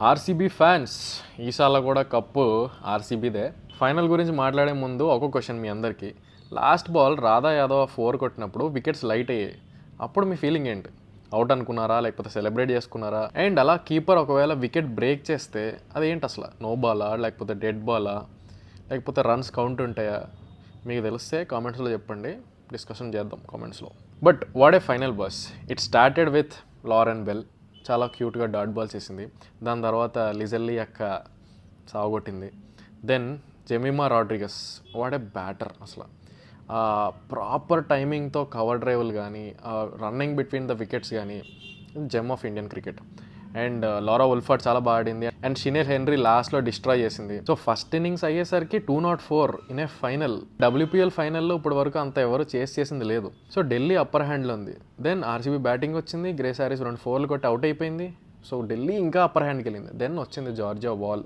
RCB fans ఈసారి కూడా cup ఆర్సీబీదే. Final గురించి మాట్లాడే ముందు ఒక క్వశ్చన్ మీ అందరికీ. లాస్ట్ బాల్ రాధా యాదవ్ 4 కొట్టినప్పుడు వికెట్స్ లైట్ అయ్యాయి. అప్పుడు మీ ఫీలింగ్ ఏంటి? అవుట్ అనుకున్నారా, లేకపోతే సెలబ్రేట్ చేసుకున్నారా? అండ్ అలా కీపర్ ఒకవేళ వికెట్ బ్రేక్ చేస్తే అదేంటి అసలు? నో బాలా, లేకపోతే డెడ్ బాలా, లేకపోతే రన్స్ కౌంట్ ఉంటాయా? మీకు తెలిస్తే కామెంట్స్లో చెప్పండి, డిస్కషన్ చేద్దాం కామెంట్స్లో. But what a final boss. It started with Lauren Bell, చాలా క్యూట్గా డాట్ బాల్స్ వేసింది. దాని తర్వాత లిజల్లీ అక్క సాగొట్టింది. Then Jemimah Rodrigues, what a batter అసలు. ప్రాపర్ టైమింగ్తో కవర్ డ్రైవ్లు కానీ, రన్నింగ్ బిట్వీన్ ద వికెట్స్ కానీ, gem of Indian cricket. And Laura Wolvaardt చాలా బాగా ఆడింది. అండ్ షినేల్ హెన్రీ లాస్ట్లో డిస్ట్రాయ్ చేసింది. సో ఫస్ట్ ఇన్నింగ్స్ అయ్యేసరికి 204 ఇన్ ఏ ఫైనల్. WPL ఫైనల్లో ఇప్పుడు వరకు అంత ఎవరు చేసింది లేదు. సో ఢిల్లీ అప్పర్ హ్యాండ్లో ఉంది. దెన్ ఆర్సీబీ బ్యాటింగ్ వచ్చింది, గ్రేస్ హ్యారిస్ 2 4 కొట్టి అవుట్ అయిపోయింది. సో ఢిల్లీ ఇంకా అప్పర్ హ్యాండ్కి వెళ్ళింది. దెన్ వచ్చింది జార్జియా బాల్,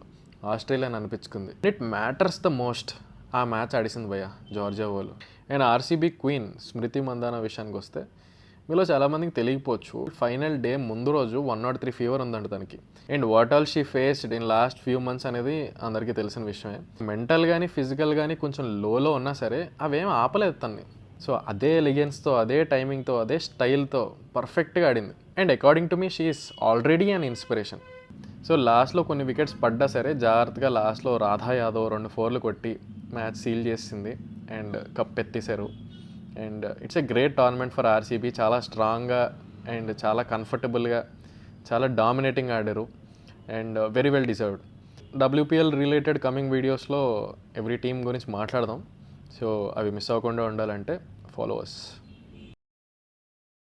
ఆస్ట్రేలియా అనిపించుకుంది. ఇట్ మ్యాటర్స్ ద మోస్ట్ ఆ మ్యాచ్ ఆడిసింది భయ్య Georgia Voll. And RCB queen Smriti Mandhana విషయానికి వస్తే, మీలో చాలామందికి తెలియకపోవచ్చు, ఫైనల్ డే ముందు రోజు 103 ఫీవర్ ఉందంట తనకి. And what all she faced in last few months అనేది అందరికీ తెలిసిన విషయమే. మెంటల్ కానీ ఫిజికల్ కానీ కొంచెం లోలో ఉన్నా సరే అవేం ఆపలేదు తన్ని. సో అదే ఎలిగెన్స్తో, అదే టైమింగ్తో, అదే స్టైల్తో పర్ఫెక్ట్గా ఆడింది. And according to me she is already an inspiration. So లాస్ట్లో కొన్ని వికెట్స్ పడ్డా సరే జాగ్రత్తగా లాస్ట్లో రాధా యాదవ్ 2 4 కొట్టి మ్యాచ్ సీల్ చేసింది అండ్ కప్ ఎత్తేసారు. And it's a great tournament for RCB. చాలా స్ట్రాంగ్గా అండ్ చాలా కంఫర్టబుల్గా, చాలా డామినేటింగ్ ఆడారు. And very well deserved. WPL related coming వీడియోస్లో ఎవ్రీ టీమ్ గురించి మాట్లాడదాం. సో అవి మిస్ అవ్వకుండా ఉండాలంటే ఫాలోవర్స్.